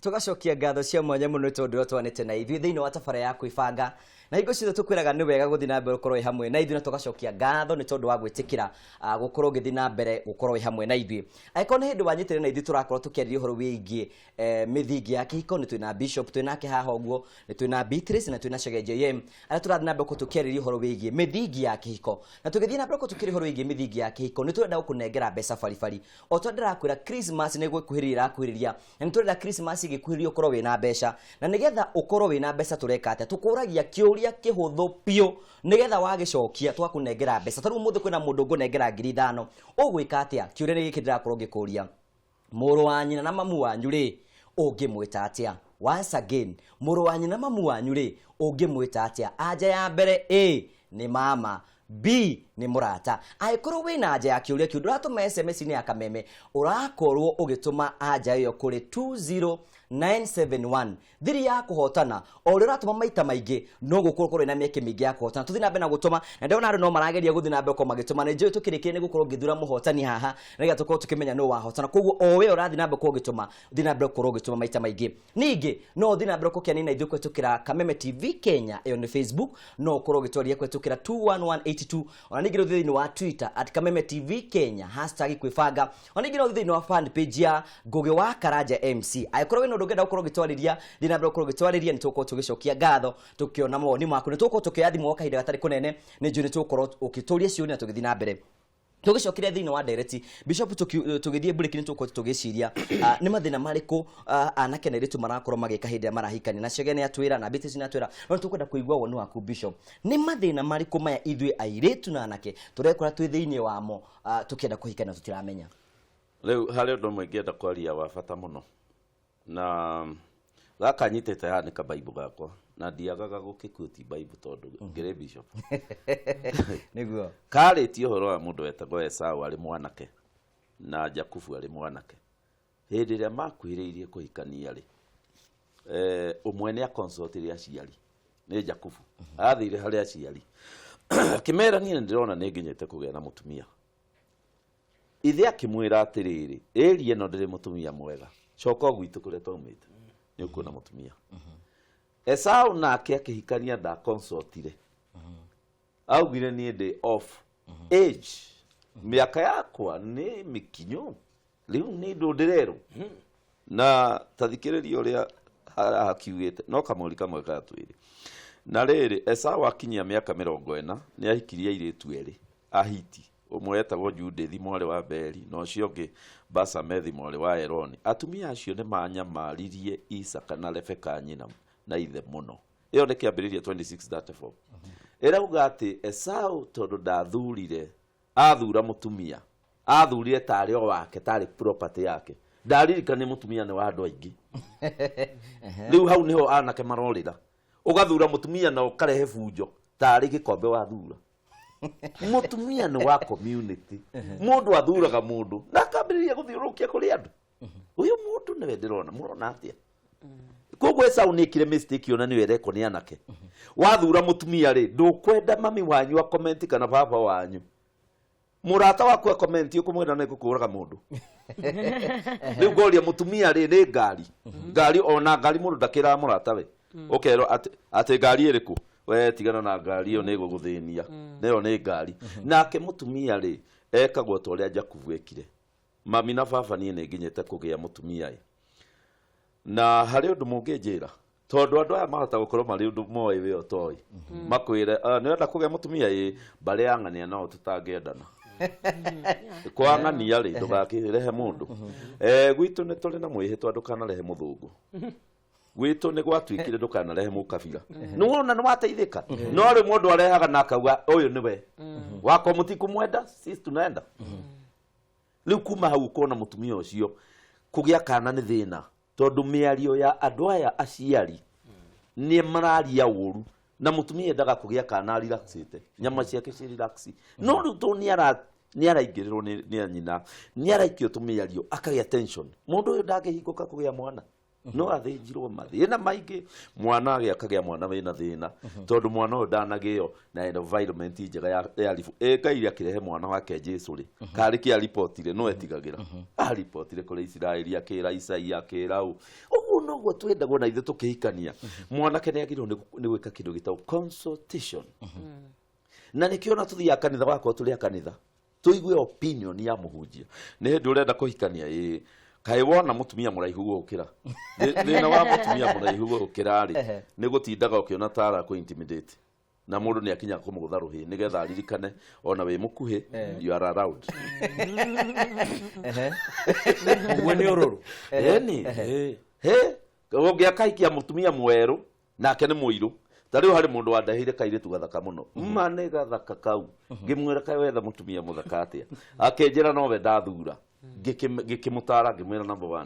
tugacokia ngatho cia mwanya muno tondu twanite na ithuĩ thĩinĩ wa tabara ya kwĩbanga na hingo ciothe tukwiraga nĩ wega gũthiĩ na mbere gũkorwo hamwe na ithuĩ na tugacokia ngatho nĩ tondu wa gwĩtĩkĩra gũkorwo gĩthiĩ na mbere gũkorwo hamwe na ithuĩ. Angĩkorwo nĩ hĩndĩ wanyitĩrĩra na ithuĩ tũrakorwo tũkĩarĩria ũhoro wĩgiĩ mĩthingi ya kĩhiko, nĩ twĩna Bishop, twĩnake haha ũguo, nĩ twĩna Beatrice na twĩna Chege JM arĩa tũrathiĩ na mbere tũkĩarĩria ũhoro wĩgiĩ mĩthingi ya kĩhiko. Na tũgĩthiĩ na mbere tũkĩarĩria ũhoro wĩgiĩ mĩthingi ya kĩhiko, nĩ twenda gũkũnengera mbeca baribari. O tondũ ndĩrakwĩra Christmas nĩ gwĩkuhĩrĩria irakuhĩrĩria, na nĩ twenda Christmas igĩkuhĩrĩria ũkorwo wĩna mbeca, na nĩgetha ũkorwo wĩna mbeca tũreka atĩa, tũkũragia kĩũria kĩhũthũ piũ nĩgetha wagĩcokia twakũnengera mbeca. Tarĩu mũthĩ kwĩna mũndũ ngũnengera 5,000 ũgwĩka atĩa? Kĩũria nĩ gĩkĩ ndĩrakorwo ngĩkũria, mũrũ wa nyina na mamu wanyu rĩ ũngĩmwĩta atĩa? Once again, mũrũ wa nyina na mamu wanyu rĩ ũngĩmwĩta atĩa? Anja ya mbere A nĩ mama, B ni murata. Angĩkorwo wĩna anja ya kĩũria kĩu ndũratũma SMS -inĩ ya kameme, ũrakorwo ũgĩtũma anja ĩyo kũrĩ 20971. Thiri ya kũhotana o ũrĩa ũratũma maita maingĩ no gũkorwo na mĩeke mĩingĩ ya kũhotana. Tũthiĩ na mbere na gũtũma, na ndĩrona andũ no marageria gũthiĩ na mbere kwa magĩtũma, na njũĩ tũkĩrĩkĩrĩria nĩ gũkorwo ngĩthura mũhotani haha nĩgetha tũkorwo tũkĩmenya nũ wahotana. Koguo o we ũrathiĩ na mbere gũgĩtũma, thiĩ na mbere gũkorwo ũgĩtũma maita maingĩ. Ningĩ no thiĩ na mbere gũkĩania na ithuĩ kũhetũkĩra Kameme TV Kenya ĩyo nĩ Facebook, no ũkorwo ũgĩtwarĩria kũhetũkĩra 21182, ona ningĩ thĩinĩ wa Twitter @Kameme TV Kenya #kwĩbanga, ona ningĩ thĩinĩ wa fan page ya Ngũgĩ wa Karanja MC. Angĩkorwo wĩna ũndũ ũngĩenda gũkorwo ũgĩtwarĩria, thiĩ na mbere gũkorwo ũgĩtwarĩria, nĩ tũgũkorwo tũgĩcokia ngatho tũkĩona mawoni maku, nĩ tũgũkorwo tũkĩoya thimũ kahinda gatarĩ kũnene, nĩ njũĩ nĩ tũgũkorwo ũkĩtũria ciũria na tũgĩthiĩ na mbere tũgĩcokeria thĩinĩ wa direct. Bishop, tũgĩthiĩ break nĩ tũgũkorwo tũgĩciria nĩ mathĩna marĩkũ anake na airĩtu marakorwo magĩka hĩndĩ ĩrĩa marahikania, na Chege nĩ atwĩra na Beatrice nĩ atwĩra, no tũkwenda kũigua woni waku Bishop. Nĩ mathĩna marĩkũ maya ithuĩ airĩtu na anake tũrekora twĩ thĩinĩ wamo tũkĩenda kũhikania tũtiramenya? Rĩu harĩ ũndũ ũmwe ingĩenda kwaria wa bata mũno, na gaka nyitĩte haha nĩ kabaibu gakwa na ndiagaga gũkĩkuti Bible tondũ ngĩrĩ Bishop nĩguo karĩtie ũhoro wa mũndũ wetagwo Esau arĩ mwanake na Jakubu arĩ mwanake. Hĩndĩ ĩrĩa makuhĩrĩirie kũhikania rĩ, ũmwe nĩ akonsultire aciari, nĩ Jakubu athire harĩ aciari akĩmera niĩ ndĩrona nĩ nginyĩte kũgĩa na mũtumia. Ithe akĩmwĩra atĩrĩrĩ, ĩri ĩno ndĩrĩ mũtumia mwega, coka gwitũ kũrĩa twaumĩte nĩ ũkuona mũtumia. Esau nake akĩhikania nda consultire, augire niĩ ndĩ off age, mĩaka yakwa nĩ mĩkinyu, rĩu nĩ ndũ ndĩrerwo. Na tathikĩrĩria ũrĩa hakiugĩte, no kamũri kamwe ka twĩrĩ. Na rĩrĩ, Esau akinyia mĩaka 40 nĩ ahikirie airĩtu erĩ Ahiti, ũmwe etagwo Judith mwarĩ wa Beri na ũcio ũngĩ Basamethi mwarĩ wa Eloni. Atumia acio nĩ manyamaririe Isaka na Rebeka nyina na ithe mũno. Ĩyo nĩ kĩambĩrĩria 26:34. Ĩrauga atĩ Esau tondũ ndathurire, athura mũtumia, athurire tarĩ o wake, tarĩ property yake, ndaririkana mũtumia nĩ wa andũ aingĩ. Rĩu hau niho anake marorĩra, ũgathura mũtumia na ũkarehe bunjo tarĩ gĩkombe wa thura. Mũtumia nĩ wa community, mũndũ athuraga mũndũ na akambĩrĩria gũthiũrũrũkia kũrĩ andũ. Ũyũ mũndũ nĩwe ndĩrona, mũrona atĩa? Koguo Esau nĩ ekire mistake ona nĩwe ereko nĩ anake. Wathura mũtumia rĩ, ndũkwenda mami wanyu a comment kana baba wanyu, mũrata waku a comment ũkũmwenda nĩ gũkũraga mũndũ. Rĩu ngoria mũtumia rĩ nĩ ngari, ngari ona ngari mũndũ ndakĩra mũrata we, ũkerwo atĩ ngari ĩrĩkũ, we tigana na ngari ĩyo nĩ gũgũthĩnia, nayo nĩ ngari. Nake mũtumia rĩ ekagwo ta ũrĩa Jakubu ekire. Mami na baba niĩ nĩ nginyĩte kũgĩa mũtumia ĩ. Na harĩ ũndũ mũngĩnjĩra, tondũ andũ aya mahota gũkorwo marĩ ũndũ moĩ we ũtoĩ, makwĩre nĩwenda kũgĩa mũtumia ĩ, mbarĩ ya ng'ania nao tũtangĩendana. Kwa ng'ania rĩ ndũgakĩrehe mũndũ. Gwitũ nĩ tũrĩ na mwĩhĩtwa ndũkanarehe mũthũngũ. Gwitũ nĩ gwatuĩkire ndũkanarehe mũkabira. Nĩwona nĩ wateithĩka. No rĩ mũndũ arehaga na akauga ũyũ nĩwe. Wako mũtikũmwenda, sisi tunaenda. Rĩu kuma hau kuona mũtumia ũcio kũgĩa kana nĩ thĩna, tondũ mĩario ya andũ aya aciari nĩ mararia ũru, na mũtumia endaga kũgĩa kana relaxite, nyama ciake ci relax. No rĩu tũ nĩ araingĩrĩrwo nĩ nyina, nĩ araikio tũmĩario akagĩa tension. Mũndũ ũyũ ndangĩhingũka kũgĩa mwana, no athĩnjirwo mathĩna maingĩ, mwana akagĩa mwana wĩna thĩna, tondũ mwana ũyũ ndanagĩo na environment njega ya rifu. Ngai akĩrehe mwana wake Jesu rĩ, karĩ kĩa reportire no etigagĩra, aripotire kũrĩ Isiraeli akĩra Isaia akĩra ũ. koguo noguo twendagwo na ithe tukihikania mwanake nĩ agĩrĩirwo nĩ gwĩka kĩndũ gĩtagwo consultation na nĩkĩo na tuthiaga kanitha wakwa tũrĩ a kanitha tuigue opinion ya mũhunjia nĩ hĩndĩ ũrenda kũhikania kaĩ wona mũtumia mũraihu gũkĩra thĩna wa mũtumia mũraihu gũkĩra rĩ nĩ gũtindaga ũkĩona tara kũ intimidate na mũndũ nĩ akinya kũmũgũtha rũhĩ nĩgetha aririkane ona wĩ mũkuhĩ you are around Uwe nĩ ũrũrũ. eni ũngĩakaikia mũtumia mwerũ nake nĩ mũirũ ta rĩu harĩ mũndũ wandahire kairĩtu gathaka mũno ma nĩ gathaka kau ngĩmwĩra kaĩ wetha mũtumia mũthaka atĩa akĩnjĩra nowe ndathura ngĩkĩmũtara ngĩmwĩra number 1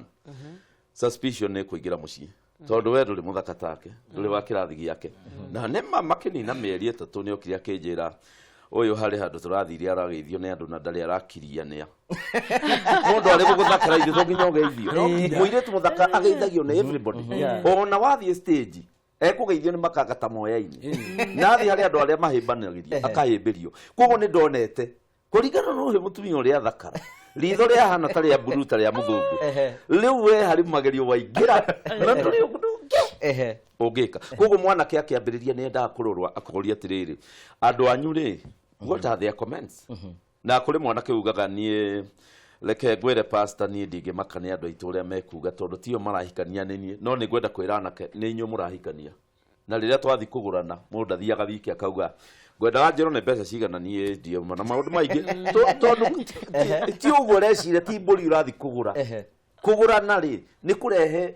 suspicion nĩ kũingĩra mũciĩ tondũ we ndũrĩ mũthaka take ndũrĩ wa kĩrathi gĩake na nĩ makĩnina mĩeri 3 nĩ okire akĩnjĩra ũyũ harĩ handũ tũrathire arageithio nĩ andũ na ndarĩ arakiria nĩa mũndũ arĩ gũgũthakĩra ithuĩ nginya ũgeithio mũirĩtu mũthaka ageithagio nĩ everybody ona wathiĩ stage ekũgeithio nĩ makangata moya-inĩ na athiĩ harĩ andũ arĩa mahĩmbanagĩria akahĩmbĩrio koguo nĩ ndonete kũringana na ũyũ mũtumia ũrĩa athakara ritho rĩa hana ta rĩa mburu ta rĩa mũthũngũ rĩu we harĩ magerio waingĩra na tũrĩ ũngĩka koguo mwanake akĩambĩrĩria nĩ endaga kũrorwa akoria atĩrĩrĩ andũ anyu rĩ what are their comments na kũrĩ mwanake ugaga niĩ reke ngwĩre pastor niĩ ndingĩmaka nĩ andũ aitũ ũrĩa mekuga tondũ tio marahikania nĩ niĩ no nĩ ngwenda kwĩra anake nĩ inyuĩ mũrahikania na rĩrĩa twathi kũgũrana mũndũ athiaga wiki akauga ngwenda njĩro nĩ mbeca cigana niĩ ndiuma na maũndũ maingĩ tondũ ti ũguo reciria ti mbũri ũrathi kũgũrana rĩ nĩ kũrehe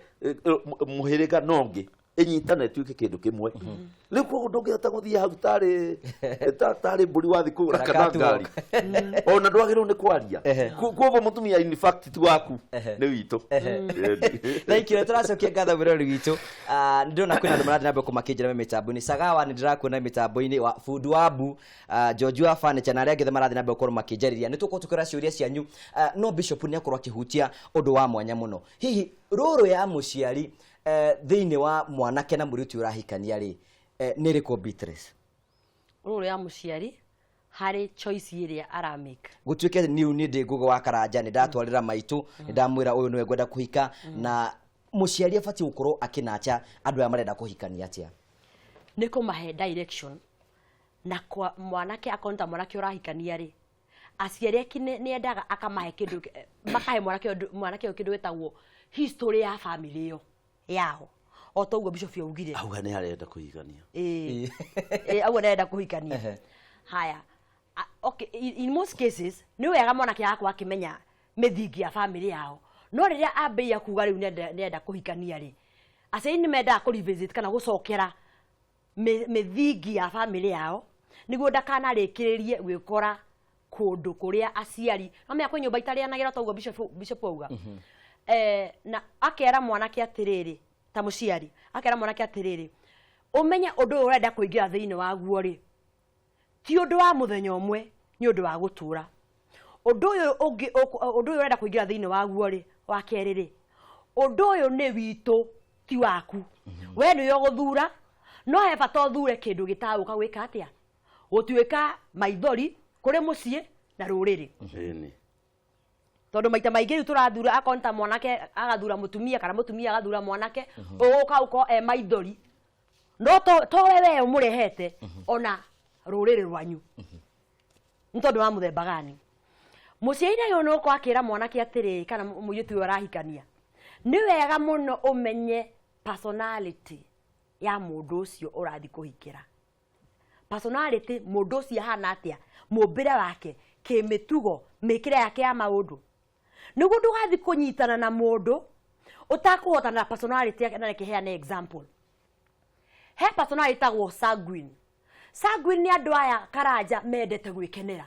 mũhĩrĩga nongĩ inyitane tuike kindu kimwe rĩu koguo ndũngĩhota gũthiĩ hau tarĩ mbũri wathi kũgũra kana ngari ona ndwagĩrĩirwo nĩ kwaria koguo mũtumia in fact ti waku nĩ witũ thank you tũracokia ngatho mũrori witũ ndĩrona kwĩna andũ marathi nambe kũmakĩnjĩra mĩtambo-inĩ Sagawa nĩ ndĩrakuona mĩtambo-inĩ wa Food Wabu George wa Furniture na arĩa angĩ marathi nambe gũkorwo makĩnjarĩria nĩ tũkorwo tũkĩra ciũria cianyu no Bishop nĩ akorwo akĩhutia ũndũ wa mwanya mũno hihi rũrũ ya mũciari thĩinĩ wa mwanake na mũirĩtu ũrahikania rĩ nĩ rĩkũ Beatrice rũrũ ya mũciari harĩ choice ĩrĩa aramake gũtuĩke niũ nĩ ndĩ Ngugo wa Karanja nĩ ndatwarĩra maitũ nĩ ndamwĩra ũyũ nĩwe ngwenda kũhika na mũciari abatie gũkorwo akĩnacha andũ aya marenda kũhikania atĩa nĩ kũmahe direction na kwa mwanake akonta mwanake ũrahikania rĩ aciari ake nĩ endaga akamahe kĩndũ makahe mwanake kĩndũ gĩtagwo history ya family ĩyo yao otoguo Bishop yaugire auga nĩ arenda kũhikania auga nĩ arenda kũhikania haya okay in most cases nĩ wega mwanake yakwa akĩmenya mĩthingi ya family yao no rĩrĩa ambĩia kuga rĩu nĩ arenda kũhikania rĩ aciari nĩ mendaga kũ revisit kana gũcokera mĩthingi ya family yao nĩguo ndakanarĩkĩrĩrie gwĩkora kũndũ kũrĩa aciari no menya kwĩ nyũmba itarĩanagĩra toguo Bishop auga na akera mwanake atĩrĩrĩ ta mũciari akera mwanake atĩrĩrĩ ũmenye ũndũ ũyũ ũrenda kũingĩra thĩinĩ waguo rĩ ti ũndũ wa mũthenya ũmwe nĩ ũndũ wa gũtũra ũndũ ũyũ ũrenda kũingĩra thĩinĩ waguo rĩ wa kerĩ rĩ ũndũ ũyũ nĩ witũ ti waku we nĩ ũgũthura no he bata ũthure kĩndũ gĩtagũka gwĩka atĩa gũtuĩka maithori kũrĩ mũciĩ na rũrĩrĩ tondũ maita maingĩ tũrathura akonta mwanake agathura mũtumia kana mũtumia agathura mwanake ũgũka uko maithori no to wewe ũmũrehete ona rũrĩrĩ rwanyu nĩ tondũ wa mũthemba gani mũciari ũyũ no kwa akĩra mwanake atĩrĩ kana mũirĩtu ũyũ arahikania nĩ wega mũno ũmenye personality ya mũndũ ũcio ũrathi kũhikĩra personality mũndũ ũcio hana atĩa mũmbĩre wake kĩmĩtugo mĩkĩre yake ya maũndũ nĩguo ndũgathi kũnyitana na mũndũ ũtakũhotana na personality yake na rekeheana example he personality tagwo sanguine nĩ andũ aya Karanja mendete gwĩkenera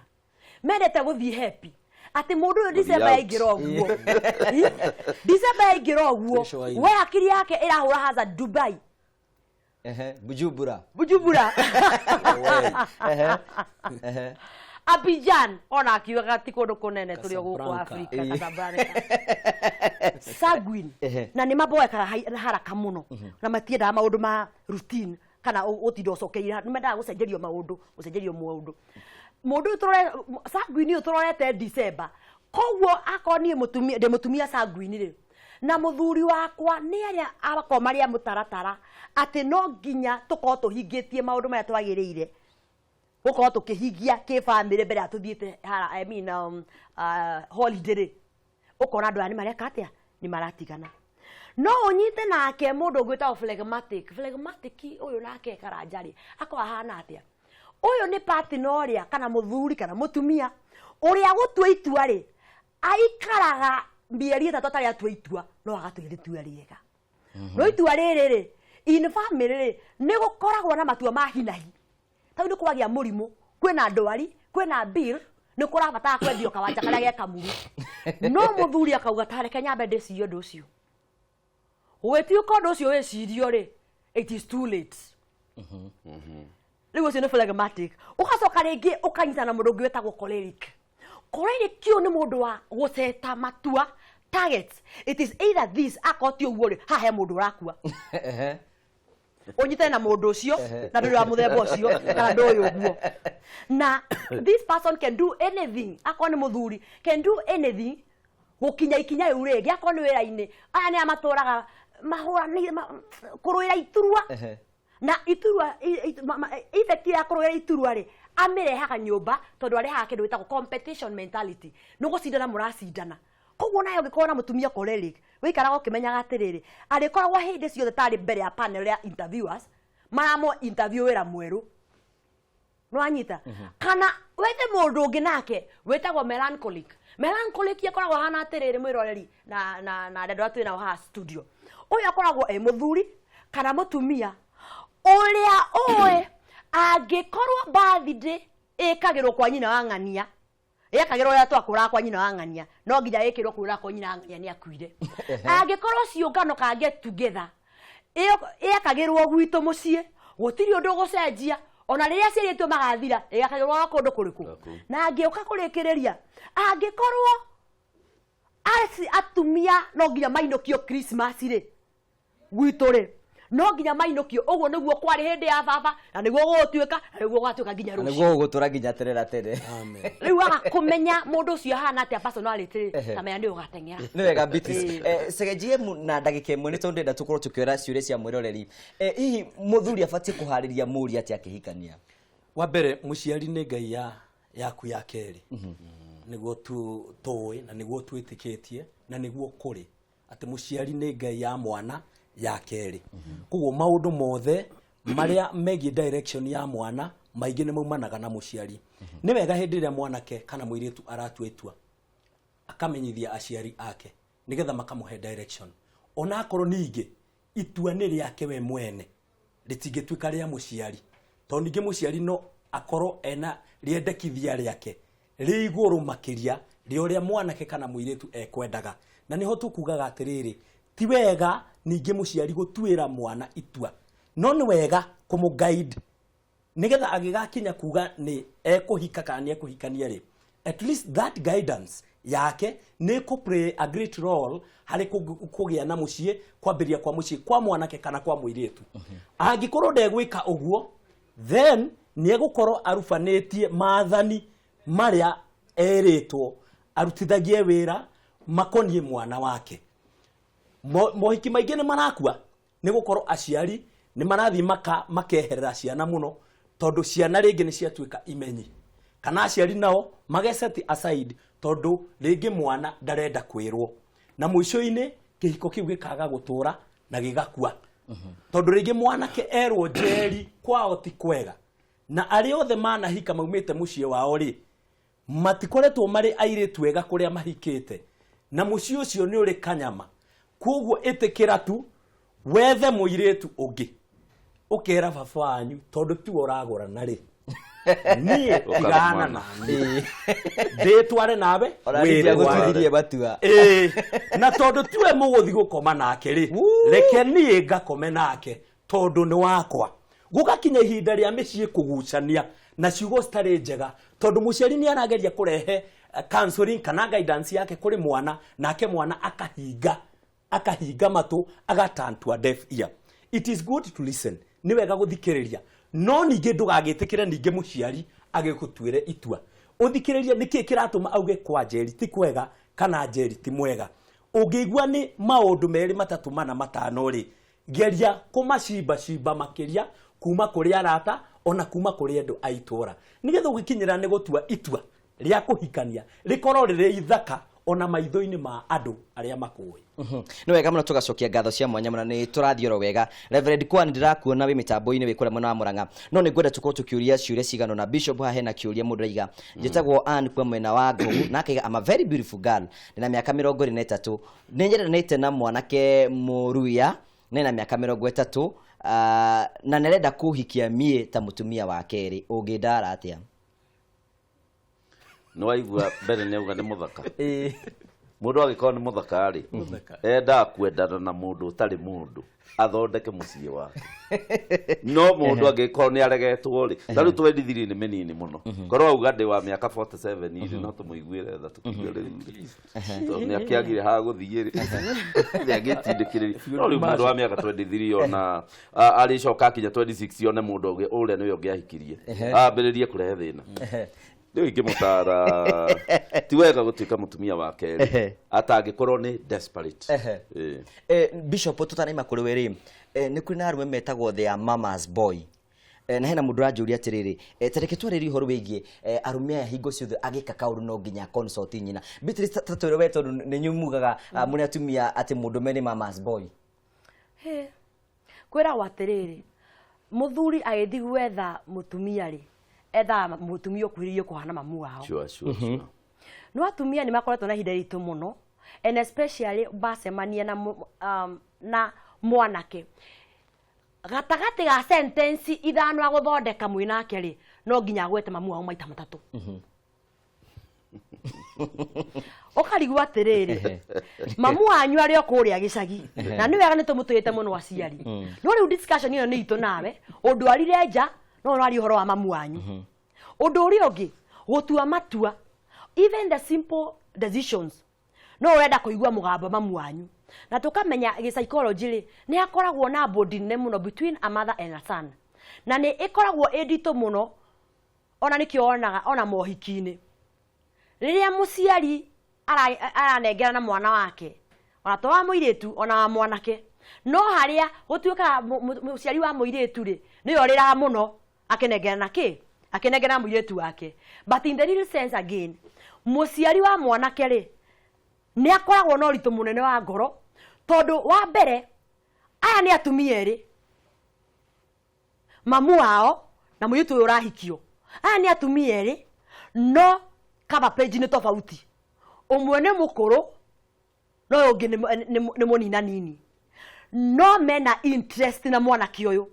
mendete gũthiĩ happy ati mũndũ ũyũ December yaingĩra ũguo December yaingĩra ũguo we akiri yake ĩrahũra haza Dubai Bujumbura Abidjan ona akiuga ti kũndũ kũnene tũrĩ gũkũ Afrika Casablanca sanguine na nĩ maboekaga haraka mũno na matiendaga maũndũ ma routine kana ũtinda ũcokeire nĩ mendaga gũcenjerio mũndũ mũndũ sanguine ũyũ tũrorete December koguo akoniĩ mũtumia sanguine rĩ na muthuri wakwa ni aria abakomaria mutaratara ati no nginya tukorwo tuhingitie maundu maya twagiriire gukorwo tukihingia ki family mbere atuthiite holiday ukona andu ani mareka atia ni maratigana no unyite nake mundu gwita phlegmatic uyu nake karanjari akwa hana atia uyu ni partner uria kana muthuri kana mutumia uria gutua itua ri aikaraga mieri itatu atari atua itua no agatuire itua riega no itua riri ri in family ri ni gukoragwo na matua ma hinahi tau ni kwagia murimu kwina ndwari kwina bill ni kurabatara kwendio kawanja karia ge kamuru no muthuri akauga tareke nyambe ndicirio ndu ucio wetio kondo ucio wecirio ri it is too late rigo sino phlegmatic ukacoka ringi ukanyita na mundu ngwetagwo choleric kio ni mundu wa guseta matua targets it is either this akoti uguo ri hahe mundu urakua onyite na mundu ucio na ndu wa muthemba ucio kana ndu uyu uguo na this person can do anything akoni muthuri can do anything gukinya ikinya riu ringi akoni wira-ini aya ni amaturaga mahura ni kuruira iturua na iturua effect ya kuruira iturua ri amirehaga nyumba tondu arehaga kindu gitagwo competition mentality nugo cindana muracindana koguo nayo ngikora na mutumia choleric wikaraga ukimenyaga atiriri arikoragwo hindi ciothe tari mbere ya panel ya interviewers maramo interview wira mweru no anyita kana wete mundu ungi nake wetagwo melancholic yakoragwo hana atiriri mwiroreri na ndedo atu na ha studio uyu akoragwo muthuri kana mutumia uria oe angikorwo birthday ikagirwo kwa nyina wa ng'ania yakagirwo ya twakura kwa nyina wa ng'ania no nginya ikirwo kura kwa nyina wa ng'ania ni akuire angikorwo ciungano ka get together yakagirwo gwitu mucie gutiri undu gucenjia ona riria ciritwe magathira yakagirwo kundu kuriku na angiuka kurikiriria angikorwo atumia no nginya mainukio Christmas ri gwitu ri no nginya mainukio uguo niguo kwari hindi ya baba na niguo gutwika niguo gwatwika nginya rucio niguo gutura nginya terera tere amen riu aga kumenya mundu ucio hana atia personality kamenya ndi ugatengera ni wega bitis segejie na ndagika imwe ni tondu nda tukorwo tukiora ciuria cia mwiroreri hihi muthuri abatie kuhariria muri ati akihikania wa mbere muciari ni ngai yaku ya keri niguo tuwe na niguo twitikitie na niguo kuri ati muciari ni ngai ya mwana ya keri koguo maundu mothe maria megie direction ya mwana maingi ni maumanaga na muciari ni wega hindi ria mwanake kana muiritu aratuetua akamenyithia aciari ake nigetha makamuhe direction ona akorwo ningi itua ni riake we mwene ritingituika ria muciari to ningi muciari no akorwo ena riendekithia riake ri iguru makiria rio ria mwanake kana muiritu ekwendaga na niho tukugaga atiriri ti wega ningi muciari gutuira mwana itua no ni wega kumuguide nigetha agigakinya kuga ni ekuhika kana ni ekuhikania ri at least that guidance yake ni ku play a great role hari kugia na mucie kwambiria kwa mucie kwa mwanake kana kwa muiritu angikorwo ndegwika uguo then ni egukorwo arufanetie maathani maria eritwo arutithagie wira makonie mwana wake mohiki maingi ni marakua ni gukorwo aciari ni marathi makeherera ciana muno tondu ciana ringi ni ciatuika imenyi kana aciari nao mageseti aside tondu ringi mwana ndarenda kwirwo na muico-ini kihiko kiu gikaga gutura na gigakua tondu ringi mwanake erwo njeri kwao ti kwega na ari othe manahika maumite mucie wao ri matikoretwo mari airitu wega kuria mahikite na mucie ucio ni uri kanyama koguo itikira tu wethe muiritu ungi ukera baba wanyu tondu tu uragura na ri ni tigana na de tware nawe wira gututhirie batua na tondu tuwe muguthi gukoma nake ri reke ni ngakome nake tondu ni wakwa gugakinya ihinda ria micie kugucania na ciugo stare njega tondu muciari ni arageria kurehe counseling kana guidance yake kuri mwana nake mwana akahinga matu agatantua deaf ear. It is good to listen ni wega guthikiriria no ningi ndugagitikire ningi muciari agikutuire itua uthikiriria niki kiratuma auge kwa njeri ti kwega kana njeri ti mwega ungĩigua nĩ maũndũ merĩ matatũ mana matano ri geria kumacimba makiria kuma kuri arata ona kuma kuri andu aitora nigetha ũgĩkinyĩra nĩ gũtua itua rĩa kũhikania rĩkorwo rĩrĩ ithaka ona maitho-inĩ ma andũ arĩa makũĩ. Nĩ wega mũno tũgacokia ngatho cia mwanya mũno nĩ tũrathiĩ wega. Reverend Kwan ndĩrakuona wĩ mĩtambo-inĩ wĩ kũrĩa mwena wa Mũrang'a no nĩ ngwenda tũkorwo tũkĩũria ciũria cigano na Bishop haha hena kĩũria mũndũ aiga njĩtagwo Ann kwa mwena wa Ngũgũ na akaiga I'm a very beautiful girl ndĩna mĩaka 23 nĩ nyendanĩte na mwanake mũruya nena mĩaka 30 na nĩrenda kũhikia mie ta mũtumia wa kerĩ ũngĩndara atĩa? No waigua mbere nĩ uga nĩ mũthaka mũndũ agĩkorwo nĩ mũthaka rĩ enda kwendana na mũndũ ũtarĩ mũndũ athondeke mũciĩ wake no mũndũ agĩkorwo nĩ aregetwo rĩ tarĩu 23 nĩ mĩnini mũno korwo auga ndĩ wa mĩaka 47 rĩ no tũmũiguĩre tha tũkĩgĩrĩrie nĩ akĩagire ha gũthiĩ rĩ nĩ agĩtindĩkĩrĩria no rĩu mũndũ wa mĩaka 23 ona arĩcoka akinya 26 one mũndũ ũrĩa nĩwe ũngĩahikirie ambĩrĩrie kũrehe thĩna ndio ingĩmũtara ti wega gũtuĩka mũtumia wa kerĩ atangĩkorwo nĩ desperate. Bishop tũtanaima kũrĩ wĩrĩ nĩ kũrĩ na arũme metagwo the mama's boy na hena mũndũ aranjũria atĩrĩrĩ tareke twarĩrie ũhoro wĩgiĩ arũme aya hingo ciothe agĩka kaũndũ no nginya consult nyina Beatrice tatwĩre we tondũ nĩ nyumugaga mũnĩ atumia atĩ mũndũ nĩ mama's boy kwĩragwo atĩrĩrĩ mũthuri agĩthiĩ gwetha mũtumia rĩ etha mũtumia ũkuhĩrĩirie kũhana mamu wao. Sure. No atumia nĩ makoretwo na ihinda ritũ mũno and especially bacemania na mwanake gatagati ga sentence ithano agũthondeka mwĩnake rĩ no nginya agwete mamu wao maita matatũ. Ũkarigwo atĩrĩrĩ mamu wanyu arĩ o kũrĩa gĩcagi na nĩ wega nĩ tũmũtũĩte mũno aciari no rĩu discussion ĩyo nĩ itũ nawe ũndũ arire nja no nari ũhoro wa mamu wanyu ũndũ ũrĩa ũngĩ gũtua matua even the simple decisions no wenda kũigua mũgambo mamu wanyu na tũkamenya psychology rĩ nĩ akoragwo na bonding nene mũno between a mother and a son na nĩ ĩkoragwo ĩnditũ mũno ona nĩkĩo onaga ona mohiki-inĩ rĩrĩa mũciari aranengera na mwana wake ona to wa mũirĩtu ona wa mwanake no harĩa gũtuĩka mũciari wa mũirĩtu rĩ nĩyo rĩraga mũno akenengera na kĩ akenengera mũirĩtu wake but in the real sense again mũciari wa mwanake rĩ nĩ akoragwo na ũritũ mũnene wa ngoro tondũ wa mbere aya nĩ atumia erĩ mamu wao na mũirĩtu ũyũ ũrahikio aya nĩ atumia erĩ no cover page nĩ tofauti ũmwe nĩ mũkũrũ no ũngĩ nĩ mũnina nini no mena interest na mwanake ũyũ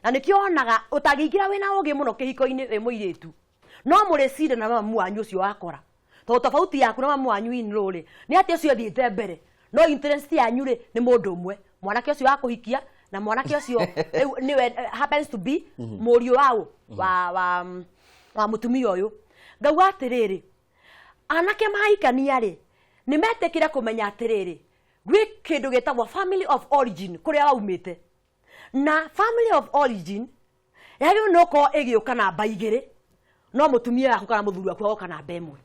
na nĩkĩo onaga ũtangĩingĩra wĩna ũgĩ mũno kĩhiko-inĩ wĩ mũirĩtu no mũrĩcinde na mamu wanyu ũcio wakora tondũ tofauti yaku na mamu wanyu in-law rĩ nĩ atĩ ũcio thiĩte mbere no interest yanyu rĩ nĩ mũndũ ũmwe mwanake ũcio wa kũhikia na mwanake ũcio nĩwe happens to be mũriũ wa mũtumia ũyũ ngauga atĩrĩrĩ anake mahikania rĩ nĩ metĩkĩre kũmenya atĩrĩrĩ gwĩ kĩndũ gĩtagwo family of origin kũrĩa waumĩte na family of origin yagĩrĩirwo nĩ gũkorwo ĩgĩũka namba igĩrĩ no mũtumia waku kana mũthuri waku agoka namba ĩmwe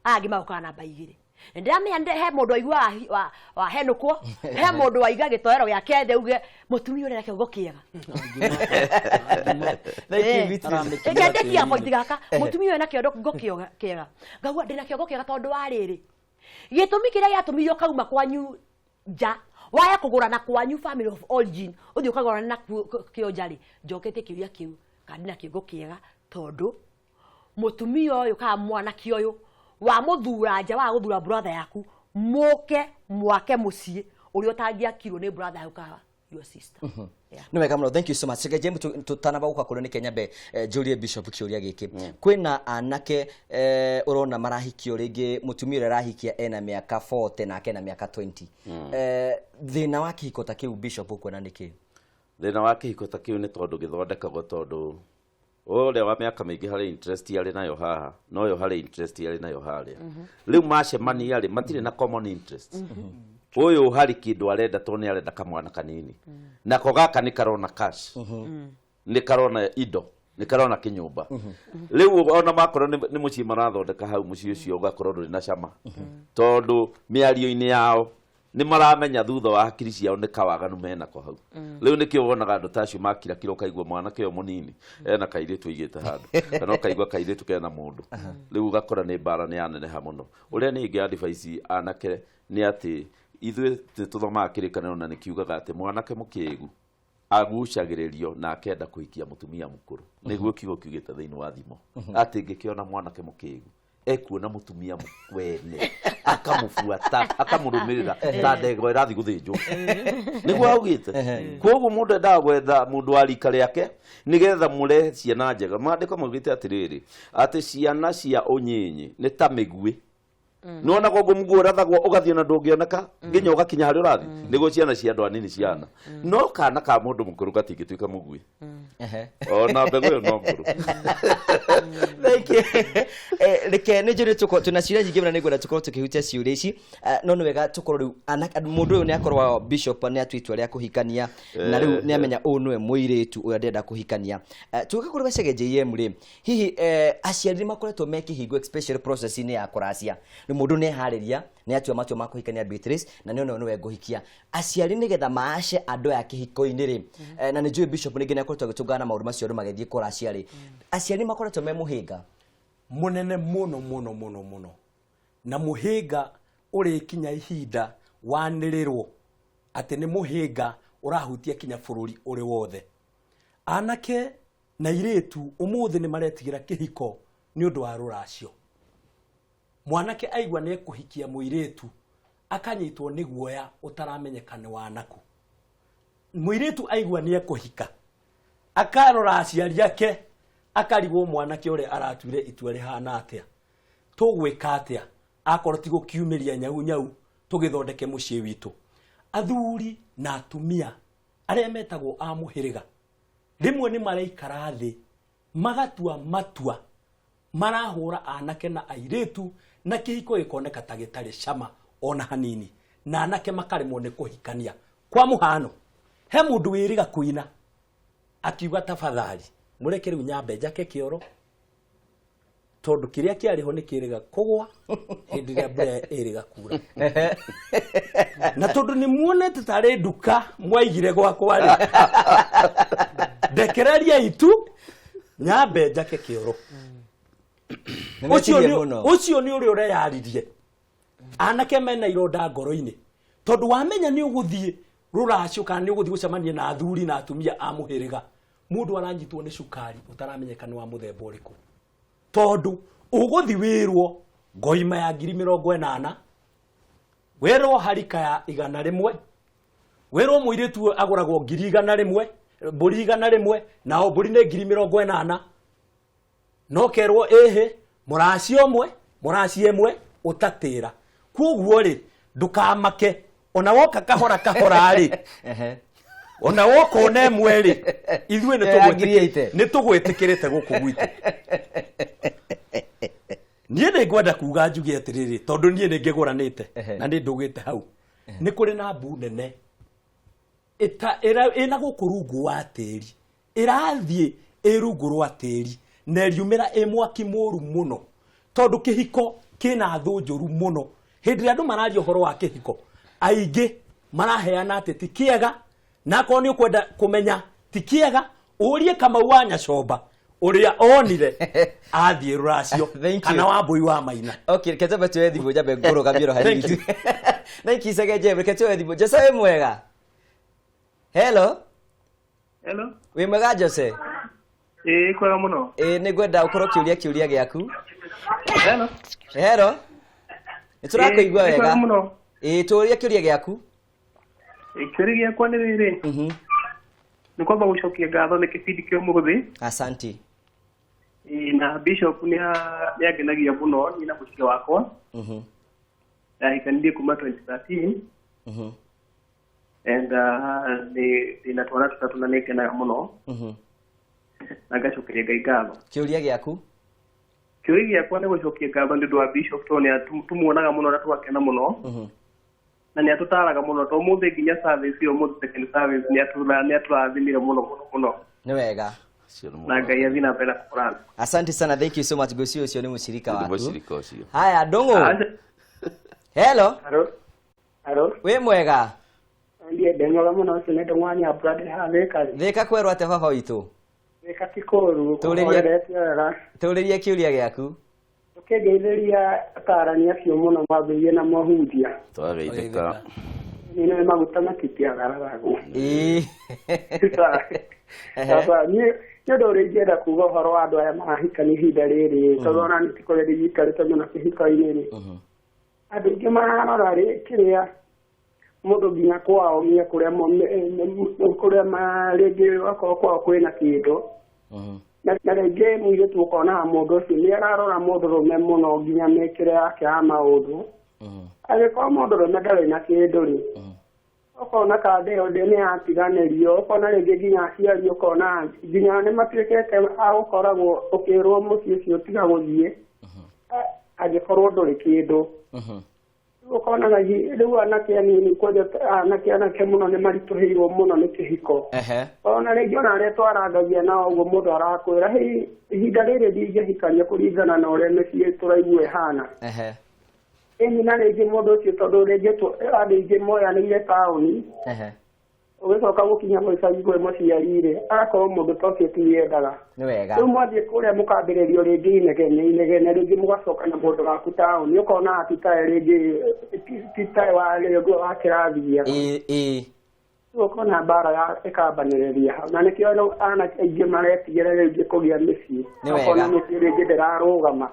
aya angĩ magoka namba igĩrĩ ndĩramenya he mũndũ aigua wahenũkwo he mũndũ waiga gĩtoero gĩake thĩ uge mũtumia ũrĩa kĩongo kĩega ngendekia pointi gaka mũtumia ũyũ na kĩongo kĩega ngauga ndĩna kĩongo kĩega tondũ wa rĩrĩ gĩtũmi kĩrĩa gĩatũmire ũkauma kwanyu nja waya kũgũra na kwanyu family of origin ũthiĩ ũkagũra na kĩo njarĩ njokete kĩũria kĩu kana ndĩna kĩongo kĩega tondũ mũtumia ũyũ kana mwanake ũyũ wa mũthura nja wa gũthura brother yaku mũke mwake mũciĩ ũrĩa ũtangĩakirwo nĩ brother yaku kana your sister. Nĩ wega mũno, thank you so much. James tutanaba gũka kũrĩ nĩ Kenya be Julie Bishop kĩũria gĩkĩ kwĩna anake ũrona marahikio rĩngĩ mũtumia ũrĩa arahikia ena mĩaka 40 na ake na mĩaka 20 thĩna wa kĩhiko ta kĩu Bishop ũkwona nĩkĩ? Thĩna wa kĩhiko ta kĩu nĩ tondũ gĩthondekagwo tondũ ũrĩa wa mĩaka mĩingĩ harĩ interest yarĩ nayo haha no yo harĩ interest yarĩ nayo harĩa rĩu macemania rĩ matirĩ na common interest ũyũ harĩ kĩndũ arenda tondũ nĩ arenda kamwana kanini nako gaka nĩ karona cash nĩ karona indo nĩ karona kĩnyũmba rĩu ona makorwo nĩ mũciĩ marathondeka hau mũciĩ ũcio ũgakorwo ndũrĩ na cama tondũ mĩario-inĩ yao nĩ maramenya thutha wa hakiri ciao nĩ kawaganu menako hau rĩu nĩkĩo wonaga andũ ta acio makira kiro kaigua mwanake ũyũ mũnini ena kairĩtu aigĩte handũ kana kaigua kairĩtu kena mũndũ rĩu gakora nĩ mbara nĩ yaneneha mũno ũrĩa ningĩ advice anake nĩ atĩ ithuĩ tũthomaga kĩrĩkanĩro na nĩkiugaga atĩ mwanake mũkĩĩgu agucagĩrĩrio na akenda kũhikia mũtumia mũkũrũ nĩguo kiugo kiugĩte thĩinĩ wa thimo atĩ ngĩkĩona mwanake mũkĩĩgu ekuona mũtumia mwene akamũbuata akamũrũmĩrĩra ta ndegwa ĩrathiĩ gũthĩnjwo nĩguo augĩte koguo mũndũ endaga gwetha mũndũ wa rika rĩake nĩgetha mũrehe ciana njega maandĩko maugĩte atĩrĩrĩ atĩ ciana cia ũnyinyi nĩ ta mĩguĩ nona gogo mugo rathagwo ugathio na ndungioneka nginya ugakinya hari urathi nigo ciana cia andu anini ciana no kana ka mundu mukuru gatingituika mugui ona mbego yo no nguru reke nä njå rä tå ciria nyingä na nä ngwenda tå korwo tå kä hutia ciå ici no nä wega tå korwo rä u må ndå å yå nä akorwo bishop nä atå itua rä a kå hikania na rä u nä amenya å nä we må irä tu å rä a ndenda kå hikania tå gä korwo becege JM rä hihi aciari nä makoretwo me kä hingo special process inä ya kå racia nä må ndå nä harä ria nä atua matua ma kå hikania Beatrice na nä one nä we ngå hikia aciari nä getha maace andå aya kä hiko-inä rä na nä njå bishop nä ngä nä akoretwo agä tå ngana maå ndå macio andå magäthiä kå racia rä aciari nä makoretwo me må hä nga munene muno na muhinga uri kinya ihinda wanirirwo ati ni muhinga urahutia kinya bururi uri wothe anake na iretu umuthi ni maretigira kihiko ni undu wa ruracio mwanake aigwa ne kuhikia muiretu akanyitwo ni guoya utaramenyekane wanaku muiretu aigwa ni kuhika akarora aciari yake akarigwo mwanake ore aratuire itua rihana atia tugwika atia akorwo ti gukiumiria nyau tugithondeke mucii witu athuri na atumia aria metagwo a muhiriga rimwe ni maraikara thi magatua matua marahura anake na airetu na kihiko ikoneka ta gitari cama ona hanini na anake makaremwo ni kuhikania kwa muhano he mundu wiriga kuina akiuga tafadhali mureke riu nyambe njake kioro tondu kiria kiariho ni kiriga kugwa hindi ria mbura iriga kura na tondu ni muonete tare nduka mwaigire gwakwa ri ndekereria itu nyambe njake kioro ucio ni uri ureyaririe anake mena ironda ngoro-ini tondu wamenya ni uguthie ruracio kana ni uguthie gucemania na athuri na atumia a muhiriga mundu aranyitwo ni cukari utaramenyekana wa muthemba uriku tondu uguthi wirwo ngoima ya 80 werwo harika ya 100 werwo muiretu aguragwo 100 mburi 100 nao mburi ni 80 no kerwo ehe muraci emwe utatira kuguo ri ndukamake ona woka kahora ri ona woko one mweri ithuĩ nĩ tũgwĩtĩkĩrĩte gũkũ gwitũ niĩ nĩ ngwenda kuga njuge atĩrĩrĩ tondũ niĩ nĩ ngĩgũranĩte na nĩ ndũgĩte hau nĩ kũrĩ na mbu nene ĩna gũkũ rungu wa tĩri ĩrathiĩ rungu rwa tĩri na ĩriumĩra mwaki mũru mũno tondũ kĩhiko kĩna thũ njũru mũno hĩndĩ ĩrĩa andũ mararia ũhoro wa kĩhiko aingĩ maraheana atĩ ti kĩega na ko ni ukwenda kumenya tikiega urie kama wa Nyacomba uria onire athie ruracio kana wa mbui wa maina okay ketebe tu ethi moja be ngoro kamiro hari thank you sage je ketebe ethi moja sawe mwega hello we mwega Jose kwega muno ni ngwenda ukorwo kiuria giaku hello niturakuigwa wega turia kiuria giaku Ikirigia kwa nĩ rĩrĩ nĩ kwamba gũcokia ngatho nĩ kĩbindi kĩa mũthĩ asante na bishop nĩ agenagia mũno ni na mũciĩ wakwa na ikanirie kuma 2013 and na twara tutatu na nĩkenaga mũno na ngacokeria Ngai ngatho kiuria giaku kiuria gĩakwa nĩ gũcokia ngatho nĩ ũndũ wa bishop tondũ tumuonaga mũno na twakena mũno na ni atutaraga muno to muthe ginya service yo muthe second service ni aturathimire muno ni wega na Ngai athina mbele kurana asante sana thank you so much Gosio ucio ni mushirika waku haya Ndongo hello Alo. Wĩ mwega? Ndiye ndemwaga muno sinete mwanya brother ha theka. Thĩka kwerwo atĩa baba witũ? Theka Kikoru. Tũrĩrie kĩũria gĩaku. Ũkĩngeithĩria atarania acio mũno mambĩrĩrie na mohunjia. Twageithĩka. Nĩ maguta matitiagaragagwo. Sasa nĩ ũndũ ũrĩa ingĩenda kuuga ũhoro wa andũ aya marahikania ihinda rĩrĩ tondũ ona nĩ tikoretwo gĩikarĩte mũno kĩhiko-inĩ rĩ. Andũ aingĩ mararora rĩ kĩrĩa mũndũ nginya kwao nginya kũrĩa rĩngĩ okorwo kwao kwĩna kĩndũ na rĩngĩ mũirĩtu ũkona mũndũ ũcio nĩ ararora mũndũrũme mũno nginya mĩkĩre yake ya maũndũ. Angĩkorwo mũndũrũme ndarĩ na kĩndũ rĩ ukona kande yothe nĩ atiganĩrio ukona rĩngĩ nginya aciari ukona nginya nĩ matuĩkĩte agũkoragwo ũkĩrwo mũciĩ ũcio tiga gũthiĩ angĩkorwo ndũrĩ kĩndũ. Ukonaga rĩu anake anini anake mũno nĩ maritũhĩirwo mũno nĩ kĩhiko. Ona rĩngĩ ona arĩa twarangagia nao ũguo mũndũ arakwĩra ihinda rĩrĩ ndingĩhikania kũringana na ũrĩa mĩciĩ tũraigua ĩhana. Ĩni na rĩngĩ mũndũ ũcio tondũ rĩngĩ andũ aingĩ moyanĩire taũni ũgĩcoka gũkinya gĩcagi kwĩ mũciari-rĩ agakorwo mũndũ ta ũcio tiendaga. Rĩu mwathiĩ kũrĩa mũkambĩrĩrio rĩngĩ inegene rĩngĩ mũgacoka na mũndũ waku taũni ũkona atitae rĩngĩ titae wa kĩrathi gĩaku. Ũkona mbara ĩkambanĩrĩria hau na nĩkĩo anake aingĩ maretigĩra rĩngĩ kũgĩa mĩciĩ ũkona mĩciĩ rĩngĩ ndĩrarũgama.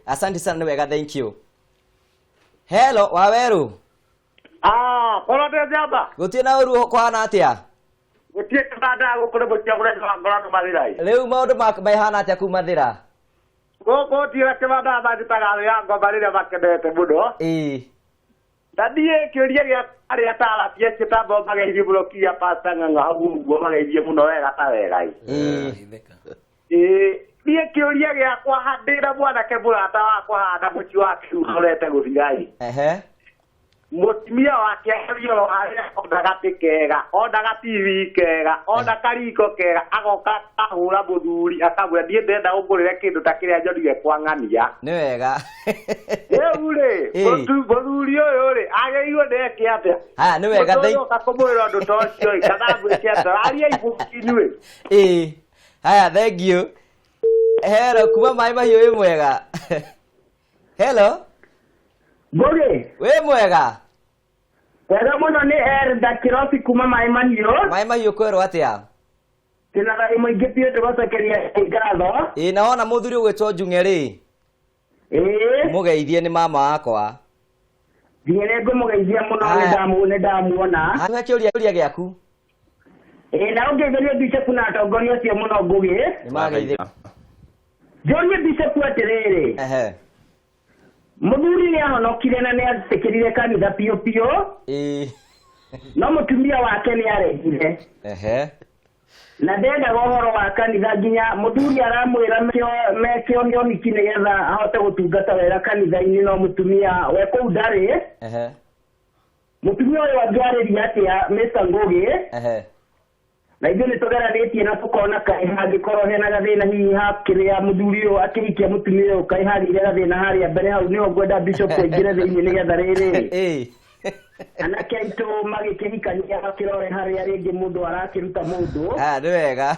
Asante sana, ni wega, thank you. Hello, Waweru. Kono de jamba. Gutie na uru kwana atia? Gutie kada gukore botia kure ngora mathirai. Riu maundu maihana atia kuma thira? Goko tira kebada bagitaga ya ngobarire bakedete muno. Dadie kiuria gya ari atala piece tambo bagairie burokia pasanga ngahu go bagairie muno wega ta wega. Niĩ kĩũria gĩakwa ndĩra mwanake mũrata wakwa handa mũci wake ũrete gũthirai. Mũtumia wake arĩo harĩa ona gatĩ kega, ona gativi kega, ona kariko kega, agoka ahũra mũthuri akamwĩra niĩ ndenda ũngũrĩre kĩndũ ta kĩrĩa nyonire kwa ng'ania. Nĩ wega. Rĩu-rĩ, mũthuri ũyũ-rĩ agĩrĩirwo nĩ eke atĩa? Haya, nĩ wega. Mũtũrĩoka kũmwĩra ũndũ ta ũcio kana mwĩke atĩa? Aria ibuku-inĩ. Haya, thank you. Hello, kuma mai mahiũ wĩ mwega? Hello? Ngoge. Wĩ mwega? Wega mũno nĩ Elda Kirobi kuma mai mahiũ. Mai mahiũ kwerwo atĩa? Tena rai mũingĩ biũ ndĩgũcokeria ngatho. Na wona mũthuri ũgwĩtwo Njung'e-rĩ? Mũgeithie nĩ mama wakwa. Nginya nĩ ngũmũgeithia mũno nĩ ndamuona. He kĩũria gĩaku. Na ũngĩgeithia Bishop na atongoria acio mũno Ngũgĩ. Nĩmageithia. Jonie Bishop atĩrĩrĩ. Mũthuri nĩ ahonokire na nĩ atĩkĩrire kanitha piũ piũ. No mũtumia wake nĩ aregire. Na ndendaga ũhoro wa kanitha nginya mũthuri aramwĩra mekĩo nĩoniki nĩgetha ahote gũtungata wega kanitha-inĩ no mũtumia we kũu ndarĩ. Mũtumia ũyũ angĩarĩria atĩa Mr. Ngũgĩ. Na ithuĩ nĩ tũgeranĩtie na tũkona kaĩ hangĩkorwo hena gathĩna hihi hakĩrĩa mũthuri ũyũ akĩhikia mũtumia ũyũ kaĩ harĩire gathĩna harĩa mbere hau nĩho ngwenda Bishop aingĩre thĩinĩ nĩgetha rĩrĩ anake aitũ magĩkĩhikania makĩrore harĩa rĩngĩ mũndũ arakĩruta mũndũ. Nĩ wega.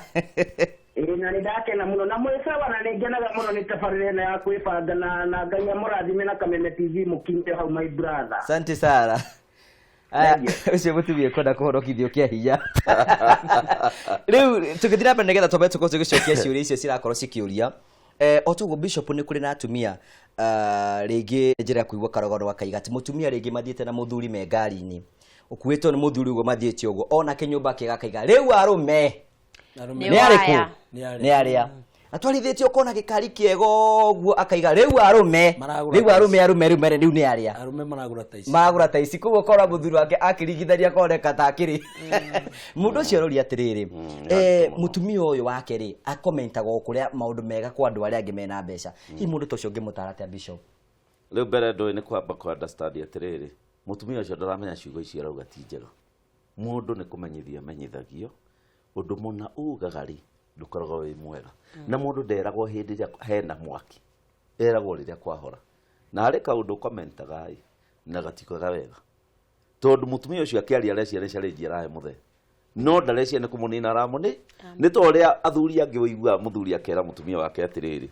Na nĩ ndakena mũno na mwĩcawa na nĩ ngenaga mũno nĩ tabarĩra ĩno ya kwĩbanga na Ngai amũrathime na Kameme TV mũkinyire hau my brother. Asante sana. Ucio mũtumia kwenda kũhonokithio kĩa hinya. Rĩu tũgĩthiĩ na mbere nĩgetha twambe tũkorwo tũgĩcokia ciũria icio cirakorwo cikĩũria. Otoguo Bishop nĩ kũrĩ na atumia rĩngĩ njĩra ya kũigua karogoro gakaiga atĩ mũtumia rĩngĩ mathiĩte na mũthuri me ngari-inĩ ũkuĩtwo nĩ mũthuri ũguo mathiĩte ũguo ona kĩnyũmba kĩega kaiga rĩu arũme nĩ arĩkũ nĩ arĩa atwarithĩtio kona gĩkari kĩega ũguo akaiga rĩu arũme rĩu nĩ arĩa arũme maragũra ta ici koguo kora mũthuri wake akĩringithania koneka ta akĩrĩ mũndũ ũcio aroria atĩrĩrĩ mũtumia ũyũ wake rĩ akomentaga kũrĩa maũndũ mega kwa andũ arĩa angĩ mena mbeca hihi mũndũ ta ũcio ũngĩmũtara atĩa Bishop? Rĩu mbere ndũĩ nĩ kwamba kũ understand atĩrĩrĩ mũtumia ũcio ndaramenya ciugo icio arauga ti njega mũndũ nĩ kũmenyithia menyithagio ũndũ mũna ugaga rĩ ndũkoragwo wĩ mwega na mũndũ nderagwo hĩndĩ ĩrĩa hena mwaki eragwo rĩrĩa kwahora na harĩ kaũndũ komentaga na gatikoga wega tondu mutumia ucio akiaria arecia nä challenge arahe muthe no ndarecia nä kå må nä na ramå nä to å rä a athuri angä å igua må thuri akera må tumia wake atä rä rä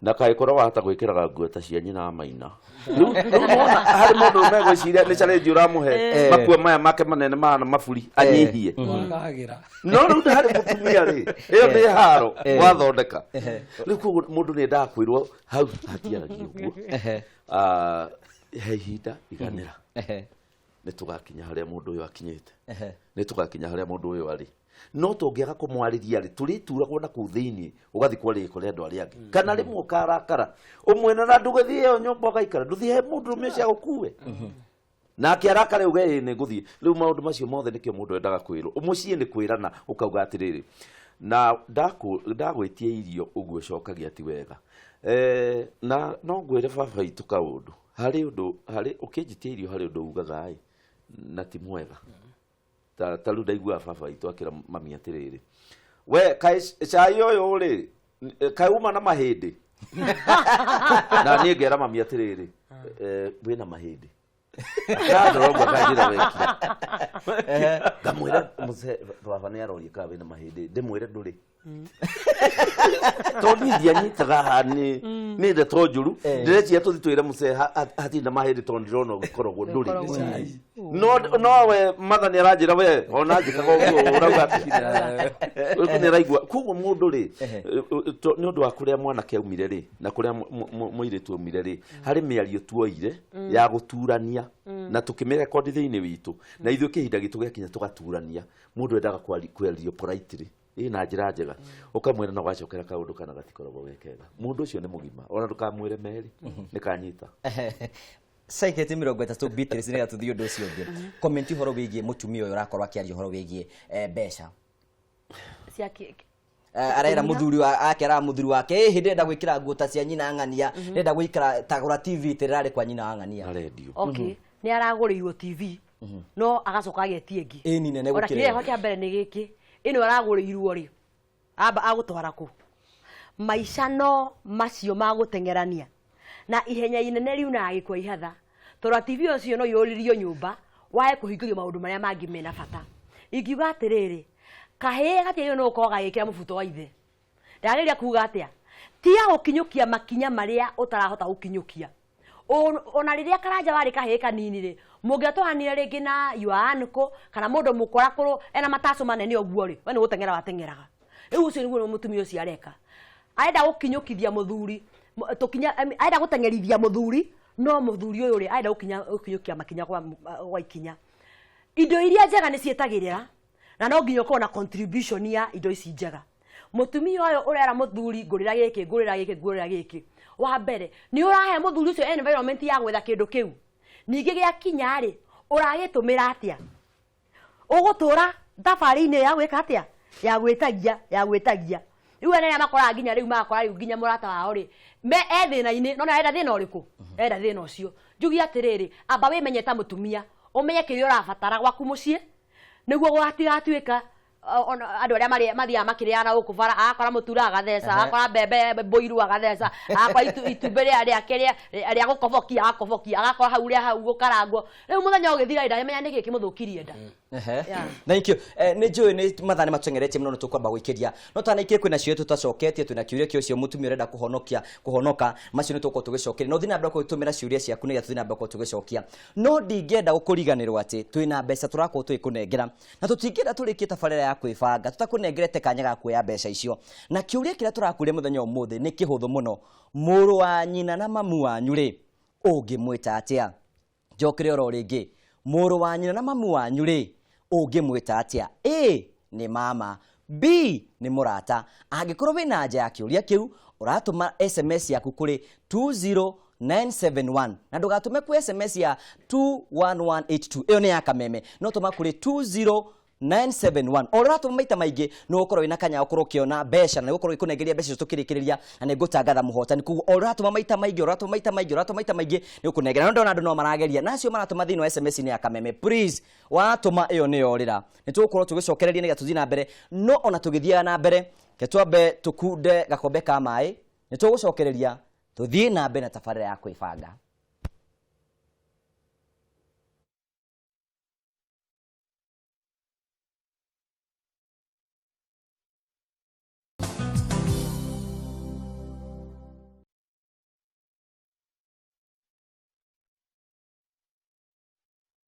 na kaä korwo wahota gwä kä raga nguo ta cia nyina maina rä u harä må ndå megwä ciria nä challenge å ramå he makua maya make manene mahana maburi anyihie no rä u harä må tumia rä ä yo nä haro wathondeka rä u koguo må ndå nä endaga kwä rwo hau hatiaragia å guo he ihinda iganä ra nä tå gakinya harä a må ndå å yå akinyä te nä tå gakinya harä a må ndå å yå arä no tå ngä aga kå mwarä rä tå rä turagwo na kå thä inä å gathiä kwarä kå rä andå arä angä kana rä mwe karakara å mwena na ndå gä thiä ä yo nyåmba å gaikara ndå thiä he må ndå rå mä cia gå kue nake arakare å ge nä ngå thiä rä u maå ndå macio mothe nä kä o må ndå endaga kwä rwo å må ciä nä kwä rana å kauga atä rä rä na ndagwä tie irio å guo cokagia ti wega na no ngwä re baba itå kaå ndå harä å ndå å kä njä tie irio harä å ndå ugaga na ti mwega ta rä u ndaiguaga baba itå akä ra mami atä rä rä we kaä cai å yå rä kaä uma na mahä ndä na niä ngera mami atä rä rä wä na mahä ndä ndorogua kanjä ra wekira ngamwä ra baba nä aroria kana wä na mahä ndä ndä mwä re ndå rä tondå ndianyitaga nä ndeto njå ru ndä recia tå thi twä re må ce hatirä na mahä ndä tondå ndä rona å gä koragwo ndå rä no we matha nä aranjä ra we ona njä kaga å guo å rauga nä araigua koguo må ndå rä nä å ndå wa kå rä a mwanake aumire rä na kå rä a må irä tu aumire rä harä mä ario tuoire ya gå turania na tå kä mä rekondi thä inä witå na ithuä kä hinda gä tå gä akinya tå gaturania må ndå endaga kwerio politely na njä ra njega å kamwä ra na gwacokera kaå ndå kana gatikoragwo wekega må ndå å cio nä må gima ona ndå kamwä re merä nä kanyita Saiketi 30 Beatrice nä gatå thiä å ndå å cio ngä komenti å horo wä giä må tumia å yå rakorwo akä å horo wä giä mbeca arera må thuri akera må thuri wake hä ndä enda gwä kä ra nguo ta cia nyina ng'ania ndenda gå ikara tagå TV tä rä rarä kwa nyina ng'ania nä aragå rä irwo TV no agacoka agetie ngä ni nene gå kä rä kä mbere nä gä kä ä no aragå rä irwo rä amba agå twara kå maica no macio magå tengerania na ihenya inene riu na agä kwa ihatha tondå TV å cio no yå rä rio nyå mba wae kå hingä maå ndå marä a mangä mena bata ingiuga atä rä rä kahä gatiä no gå gagä kä ra må buto wa ithe ndagä ria kuga atä a tia gå kinyå kia makinya marä a å tarahota gå kinyå kia ona rä rä a karanja warä kahä kanini rä må ngä atåhanire rä ngä na yuanko kana må ndå må korakå ena mataco manene å guo rä we nä gå teng'era wateng'eraga rä u å cio nä guo må tumia å cio areka arenda gå kinyå kithia må thuri arenda gå teng'erithia må thuri no må thuri å yå rä arenda gå kinyå kia makinya gwa ikinya indo iria njega nä ciätagä rä ra na no nginya ũkorwo na contribution ya indo ici njega mutumia ũyũ ũrera mũthuri ngũrĩra gĩkĩ ngũrĩra gĩkĩ ngũrĩra gĩkĩ wa mbere nĩ ũrahe mũthuri ũcio environment ya gwetha kĩndũ kĩu ningĩ gĩakinya rĩ ũragĩtũmĩra atĩa ũgũtũra thabarĩ-inĩ ya gwĩka atĩa ya gwĩtagia rĩu ene makora nginya rĩu makora rĩu nginya mũrata wao rĩ me thĩna-inĩ no nĩ thĩna ũrĩkũ enda thĩna ũcio njugi atĩrĩrĩ amba wĩmenye ta mũtumia ũmenye kĩrĩa ũrabatara gwaku mũciĩ niguo gwatigatuĩka andå arä a mathiaga makĩrĩana gũkũ bara agakora mũtura agatheca agakora mbembe mbũiru agatheca agakora itumbĩ rĩa gũkobokia agakobokia agakora hau rĩa hau gũkarangwo rĩu mũthenya ũgĩthira ndamenya nĩ gĩkĩ mũthũkirie nda thank you nĩ njũĩ nĩ mathaa nĩ matũng'eretie mũno nĩ tũkwamba gwĩkĩria no tanaikĩrĩ kwĩna ciũria tũtacoketie twĩna kĩũria kĩo cio mũtumia ũrenda kũhonoka macio nĩ tũkorwo tũgĩcokeria no thiĩ na mbere gũtũmĩra ciũria ciaku nĩgetha tũthiĩ na mbere tũgĩcokia no ndingĩenda gũkũriganĩrwo atĩ twĩna mbeca tũrakorwo tũgĩkũnengera na tũtingĩenda tũrĩkie tabarĩra ya kwĩbanga tũtakũnengerete kanya ga kuoya mbeca icio na kĩũria kĩrĩa tũrakũria mũthenya ũmũthĩ nĩ kĩhũthũ mũno mũrũ wa nyina na mamu wanyu rĩ ũngĩmwĩta atĩa njokere oro rĩngĩ mũrũ wa nyina na mamu wanyu rĩ ũngĩmwĩta atĩa A nĩ mama B nĩ mũrata angĩkorwo wĩna anja ya kĩũria kĩu ũratũma SMS yaku kũrĩ 20971 na ndũgatũme kwĩ SMS ya 21182 ĩyo nĩ ya kameme no tũma kũrĩ 20971 ũratũma maita maingĩ nĩ ũkorwo wĩna kanya ũkorwo ũkĩona mbeca na ũkorwo ũkũnengeria mbeca icio tũkĩrĩkĩrĩria na nĩ ngũtangatha mũhotani koguo ũratũma maita maingĩ nĩ ũkũnengera no ndona andũ no marageria nacio maratũma thĩinĩ wa SMS-inĩ ya kameme please watũma ĩyo nĩ yorĩra nĩ tũgũkorwo tũgĩcokereria nĩgetha tũthiĩ na mbere no ona tũgĩthiaga na mbere ke twambe tũkunde gakombe ka maĩ nĩ tũgũcokereria tũthiĩ na mbere na tabarĩra ya kwĩbanga